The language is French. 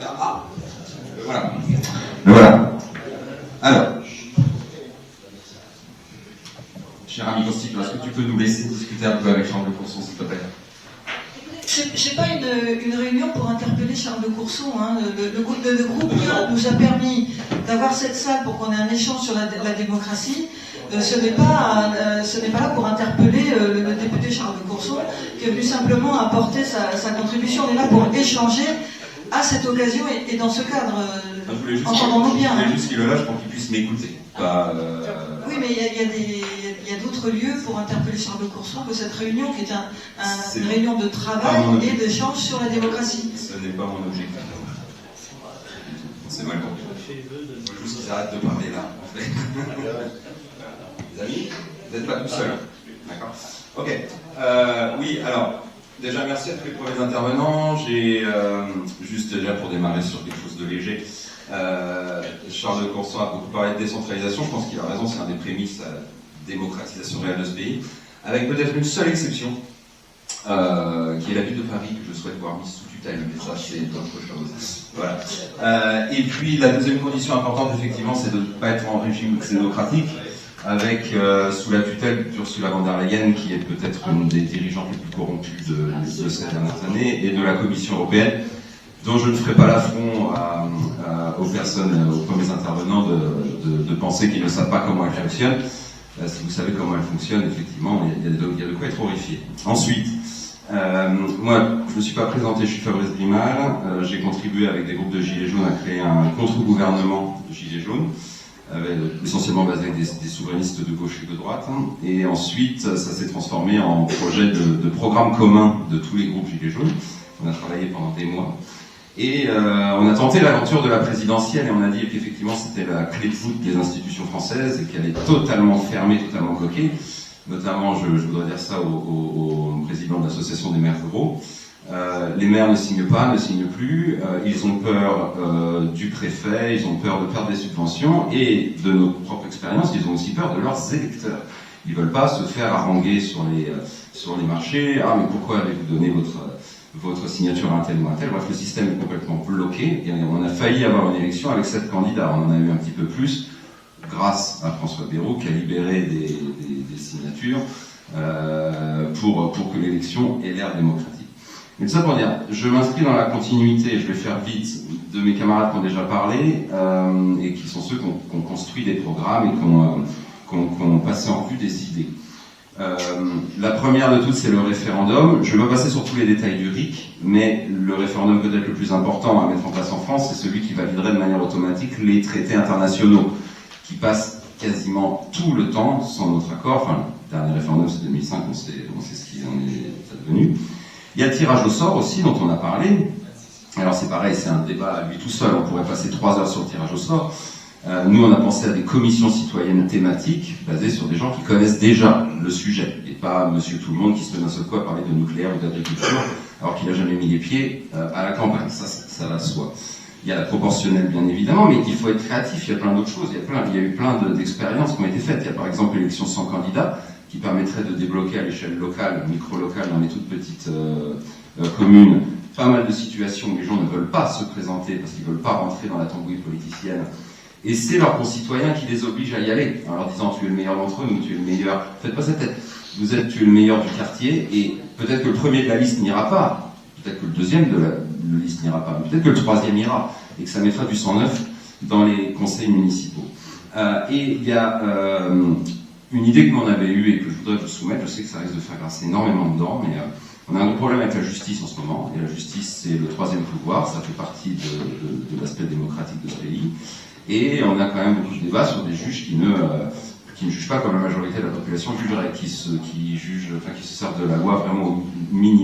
Ah, voilà. Voilà. Alors, cher ami Constituant, est-ce que tu peux nous laisser discuter un peu avec Charles de Courson, s'il te plaît? C'est pas une réunion pour interpeller Charles de Courson. Hein. Le groupe nous a permis d'avoir cette salle pour qu'on ait un échange sur la démocratie. Ce n'est pas là pour interpeller le député Charles de Courson, qui est venu simplement apporter sa contribution. On est là pour échanger à cette occasion et dans ce cadre. Entendons-nous bien. Je voulais juste qu'il le lâche pour qu'il puisse m'écouter. Oui, mais il y a d'autres lieux pour interpeller Charles de Courson que cette réunion, qui est une réunion de travail et d'échange sur la démocratie. Ce n'est pas mon objectif. C'est mal compris. Il faut juste qu'ils arrêtent de parler là, en fait. Les amis, vous n'êtes pas tout seul. D'accord. Ok. Oui, alors, déjà, merci à tous les premiers intervenants. J'ai, juste déjà pour démarrer sur quelque chose de léger, Charles de Courson a beaucoup parlé de décentralisation. Je pense qu'il a raison, c'est un des prémices à la démocratisation réelle de ce pays, avec peut-être une seule exception, qui est la ville de Paris, que je souhaite voir mise sous tutelle, mais ça c'est autre chose. Voilà. Et puis la deuxième condition importante, effectivement, c'est de ne pas être en régime xénocratique, avec sous la tutelle d'Ursula von der Leyen, qui est peut-être une des dirigeantes les plus corrompues de ces dernières années, et de la Commission européenne, dont je ne ferai pas l'affront aux personnes, aux premiers intervenants, de penser qu'ils ne savent pas comment elle fonctionne. Si vous savez comment elle fonctionne, effectivement, il y a de quoi être horrifié. Ensuite, moi, je ne me suis pas présenté, je suis Fabrice Grimal. J'ai contribué avec des groupes de Gilets jaunes à créer un contre-gouvernement de Gilets jaunes, essentiellement basé avec des souverainistes de gauche et de droite. Et ensuite, ça s'est transformé en projet de programme commun de tous les groupes Gilets jaunes. On a travaillé pendant des mois. Et on a tenté l'aventure de la présidentielle et on a dit qu'effectivement c'était la clé de voûte des institutions françaises et qu'elle est totalement fermée, totalement bloquée. Notamment, je voudrais dire ça au président de l'association des maires ruraux. Les maires ne signent pas, ne signent plus. Ils ont peur du préfet, ils ont peur de perdre des subventions et de nos propres expériences, ils ont aussi peur de leurs électeurs. Ils veulent pas se faire haranguer sur les marchés. Ah, mais pourquoi avez-vous donné votre signature à un tel ou à un tel? Bref, le système est complètement bloqué et on a failli avoir une élection avec 7 candidats. On en a eu un petit peu plus grâce à François Bayrou qui a libéré des signatures pour que l'élection ait l'air démocratique. Mais tout ça pour dire, je m'inscris dans la continuité, je vais faire vite, de mes camarades qui ont déjà parlé et qui sont ceux qui ont construit des programmes et qui ont passé en vue des idées. La première de toutes, c'est le référendum. Je ne vais pas passer sur tous les détails du RIC, mais le référendum peut-être le plus important à mettre en place en France, c'est celui qui validerait de manière automatique les traités internationaux, qui passent quasiment tout le temps sans notre accord. Enfin, le dernier référendum, c'est 2005, on sait ce qu'il en est devenu. Il y a le tirage au sort aussi, dont on a parlé. Alors c'est pareil, c'est un débat à lui tout seul, on pourrait passer 3 heures sur le tirage au sort. Nous, on a pensé à des commissions citoyennes thématiques basées sur des gens qui connaissent déjà le sujet, et pas monsieur tout le monde qui se met d'un seul coup à parler de nucléaire ou d'agriculture, alors qu'il n'a jamais mis les pieds à la campagne. Ça va de soi. Il y a la proportionnelle, bien évidemment, mais il faut être créatif. Il y a plein d'autres choses. Il y a eu plein d'expériences qui ont été faites. Il y a par exemple l'élection sans candidat, qui permettrait de débloquer à l'échelle locale, micro-locale, dans les toutes petites communes, pas mal de situations où les gens ne veulent pas se présenter parce qu'ils ne veulent pas rentrer dans la tambouille politicienne. Et c'est leurs concitoyens qui les obligent à y aller, en leur disant tu es le meilleur d'entre nous, tu es le meilleur. Faites pas cette tête. Tu es le meilleur du quartier, et peut-être que le premier de la liste n'ira pas, peut-être que le deuxième de la liste n'ira pas, peut-être que le troisième ira, et que ça mettra du sang neuf dans les conseils municipaux. Et il y a une idée que l'on avait eue et que je voudrais vous soumettre. Je sais que ça risque de faire grincer énormément dedans, mais on a un gros problème avec la justice en ce moment, et la justice c'est le troisième pouvoir, ça fait partie de l'aspect démocratique de ce pays. Et on a quand même beaucoup de débats sur des juges qui ne jugent pas comme la majorité de la population jugerait, qui se servent de la loi vraiment au minimum.